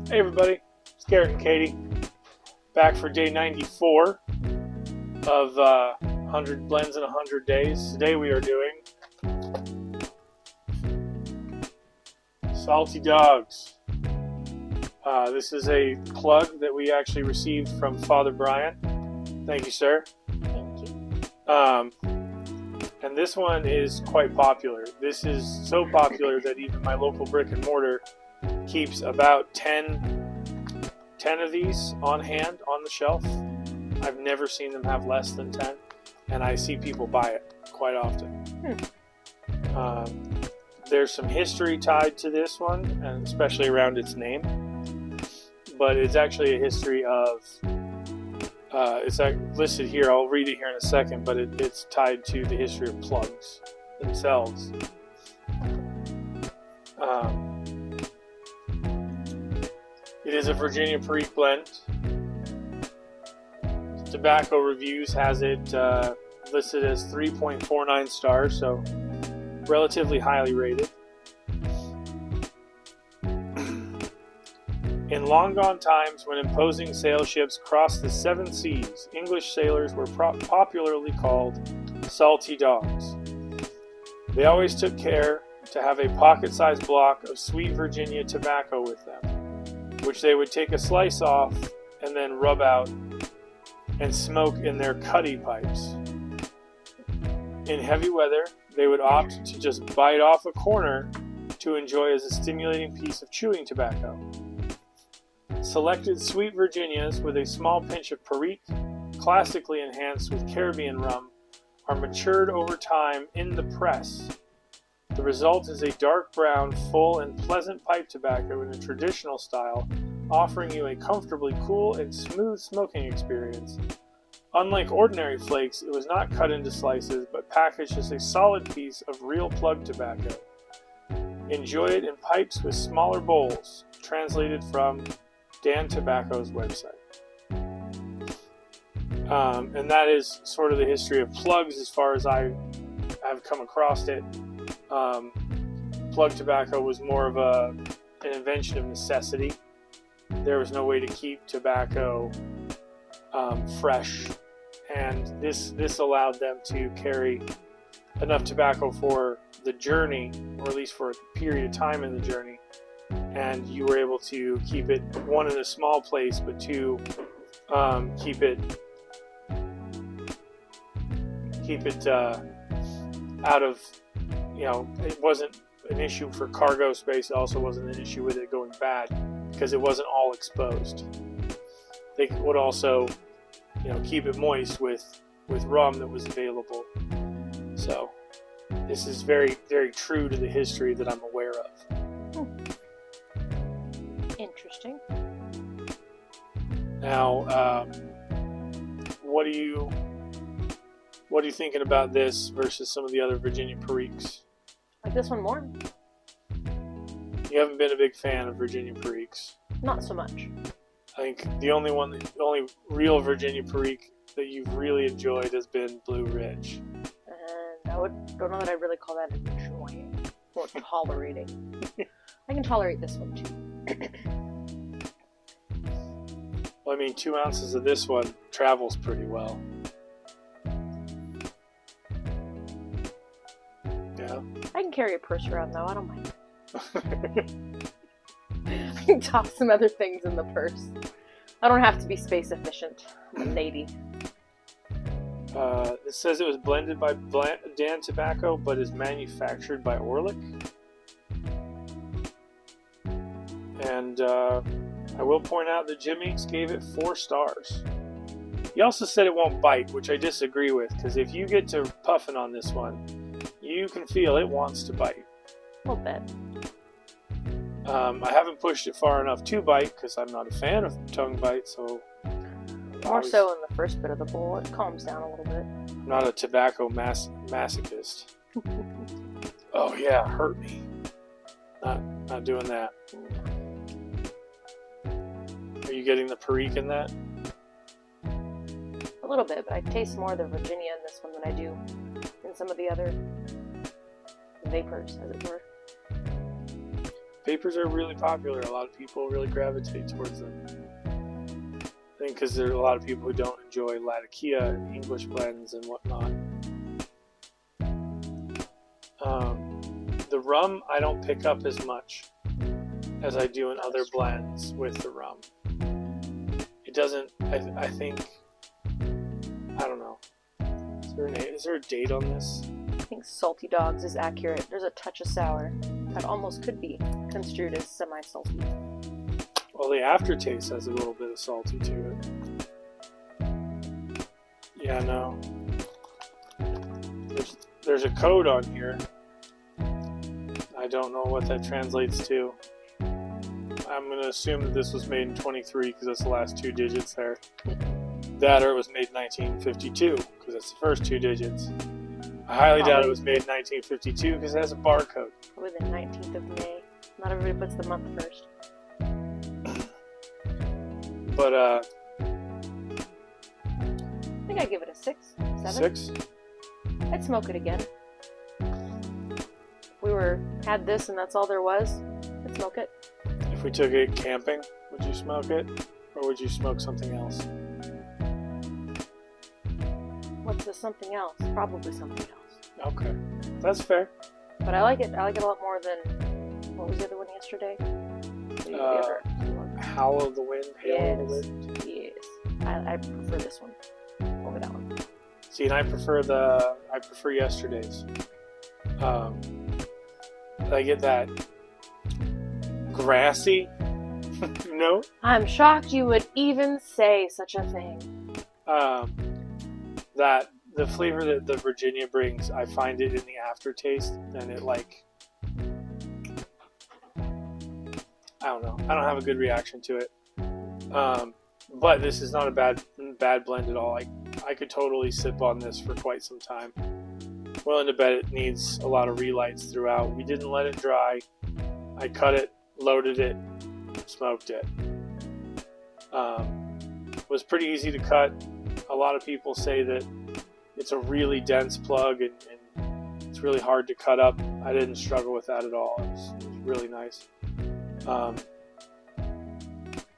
Hey everybody, it's Garrett and Katie, back for day 94 of 100 Blends in 100 Days. Today we are doing Salty Dogs. This is a plug that we actually received from Father Brian. Thank you, sir. Thank you. And this one is quite popular. This is so popular that even my local brick and mortar keeps about 10 of these on hand on the shelf. I've never seen them have less than 10, and I see people buy it quite often. There's some history tied to this one, and especially around its name, but it's actually a history of it's listed here. I'll read it here in a second, but it's tied to the history of plugs themselves. It is a Virginia Perique blend. Tobacco Reviews has it listed as 3.49 stars, so relatively highly rated. In long gone times, when imposing sail ships crossed the seven seas, English sailors were popularly called salty dogs. They always took care to have a pocket-sized block of sweet Virginia tobacco with them, which they would take a slice off and then rub out and smoke in their cutty pipes. In heavy weather, they would opt to just bite off a corner to enjoy as a stimulating piece of chewing tobacco. Selected sweet Virginias with a small pinch of Perique, classically enhanced with Caribbean rum, are matured over time in the press. The result is a dark brown, full and pleasant pipe tobacco in a traditional style, offering you a comfortably cool and smooth smoking experience. Unlike ordinary flakes, it was not cut into slices, but packaged as a solid piece of real plug tobacco. Enjoy it in pipes with smaller bowls, translated from Dan Tobacco's website. And that is sort of the history of plugs as far as I've come across it. Plug tobacco was more of an invention of necessity. There was no way to keep tobacco fresh, and this allowed them to carry enough tobacco for the journey, or at least for a period of time in the journey, and you were able to keep it, one, in a small place, but two, keep it out of, it wasn't an issue for cargo space. It also wasn't an issue with it going bad because it wasn't all exposed. They would also, keep it moist with rum that was available. So this is very, very true to the history that I'm aware of. Interesting. Now, what are you thinking about this versus some of the other Virginia Periques? Like this one more? You haven't been a big fan of Virginia Periques. Not so much. I think the only real Virginia Perique that you've really enjoyed has been Blue Ridge. And I don't know that I really call that enjoying or tolerating. I can tolerate this one too. Well, 2 ounces of this one travels pretty well. Yeah. I can carry a purse around though, I don't mind. I can toss some other things in the purse. I don't have to be space efficient. I'm a lady. It says it was blended by Dan Tobacco, but is manufactured by Orlik. And I will point out that Jim Inks gave it 4 stars. He also said it won't bite, which I disagree with, because if you get to puffing on this one, you can feel it wants to bite. A little bit. I haven't pushed it far enough to bite because I'm not a fan of tongue bite, so... More so in the first bit of the bowl, it calms down a little bit. I'm not a tobacco masochist. Oh yeah, hurt me. Not doing that. Are you getting the Perique in that? A little bit, but I taste more of the Virginia in this one than I do in some of the other vapors, as it were. papers are really popular. A lot of people really gravitate towards them. I think because there are a lot of people who don't enjoy Latakia and English blends and whatnot. The rum I don't pick up as much as I do in other blends with the rum. It doesn't, I think, I don't know. Is there a date on this? I think Salty Dogs is accurate. There's a touch of sour. That almost could be construed as semi-salty. Well, the aftertaste has a little bit of salty to it. Yeah, no. There's a code on here. I don't know what that translates to. I'm going to assume that this was made in 23 because that's the last two digits there. That or it was made in 1952 because that's the first two digits. I highly doubt it was made in 1952 because it has a barcode. Probably the 19th of May. Not everybody puts the month first. But, I think I'd give it a 6, 7. 6? I'd smoke it again. If we had this and that's all there was, I'd smoke it. If we took it camping, would you smoke it? Or would you smoke something else? What's the something else? Probably something else. Okay. That's fair. But I like it. I like it a lot more than, what was the other one yesterday? Howl of the Wind, Hail of the Wind. Yes. I prefer this one over that one. See, and I prefer yesterday's. I get that grassy note. I'm shocked you would even say such a thing. That the flavor that the Virginia brings, I find it in the aftertaste, and it I don't know. I don't have a good reaction to it. But this is not a bad blend at all. I could totally sip on this for quite some time. Willing to bet it needs a lot of relights throughout. We didn't let it dry. I cut it, loaded it, smoked it. Was pretty easy to cut. A lot of people say that it's a really dense plug and it's really hard to cut up. I didn't struggle with that at all. It was really nice.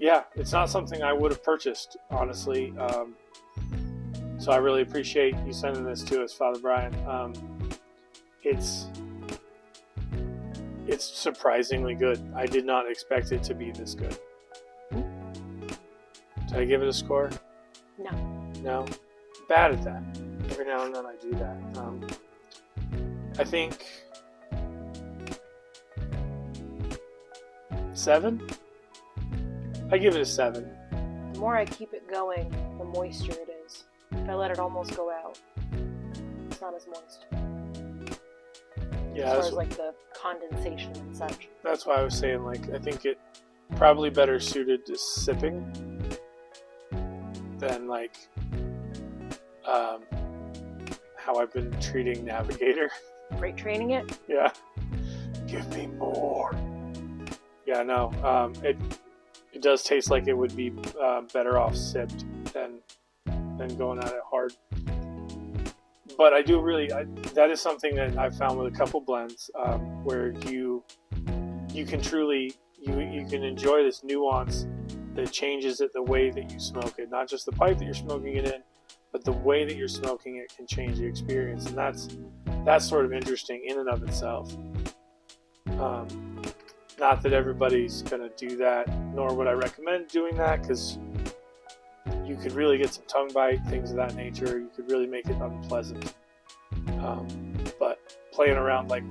Yeah, it's not something I would have purchased, honestly. So I really appreciate you sending this to us, Father Brian. It's surprisingly good. I did not expect it to be this good. Did I give it a score? No. No? Bad at that. Every now and then I do that. I think 7? I give it a 7. The more I keep it going, the moister it is. If I let it almost go out, it's not as moist. Yeah, as far as like the condensation and such. That's why I was saying, I think it probably better suited to sipping than how I've been treating Navigator. Freight training it? Yeah. Give me more. Yeah, no. It does taste like it would be better off sipped than going at it hard. But I do that is something that I've found with a couple blends where you can truly you can enjoy this nuance that changes it the way that you smoke it. Not just the pipe that you're smoking it in, but the way that you're smoking it can change the experience, and that's sort of interesting in and of itself. Not that everybody's going to do that, nor would I recommend doing that, because you could really get some tongue bite, things of that nature. You could really make it unpleasant. But playing around like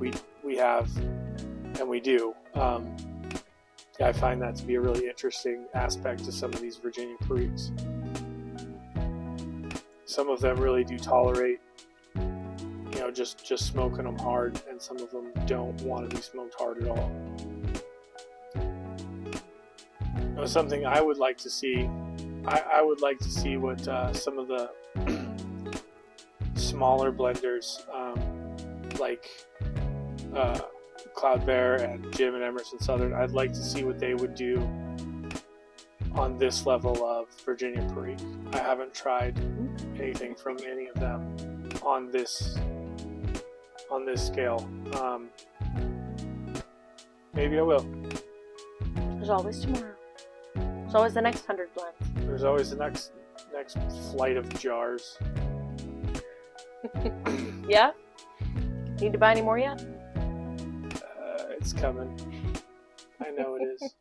we have, and we do, I find that to be a really interesting aspect to some of these Virginia Periques. Some of them really do tolerate, just smoking them hard, and some of them don't want to be smoked hard at all. Something I would like to see. I would like to see what some of the smaller blenders, like Cloud Bear and Jim and Emerson Southern, I'd like to see what they would do on this level of Virginia Perique. I haven't tried anything from any of them on this scale. Maybe I will. There's always tomorrow. There's always the next 100 blends. There's always the next flight of jars. Yeah? Need to buy any more yet? It's coming. I know it is.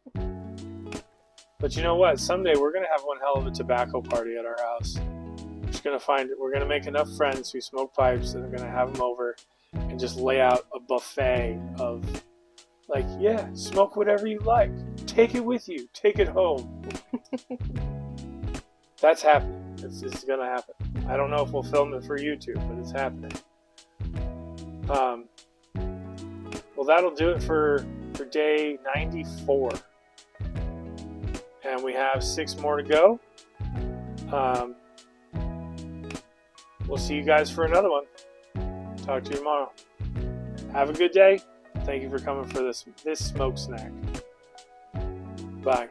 But you know what? Someday we're gonna have one hell of a tobacco party at our house. We're gonna make enough friends who smoke pipes and we're gonna have them over and just lay out a buffet of, like, yeah, smoke whatever you like. Take it with you. Take it home. That's happening. It's gonna happen. I don't know if we'll film it for YouTube, but it's happening. Well, that'll do it for day 94. And we have 6 more to go. We'll see you guys for another one. Talk to you tomorrow. Have a good day. Thank you for coming for this smoke snack. Bye.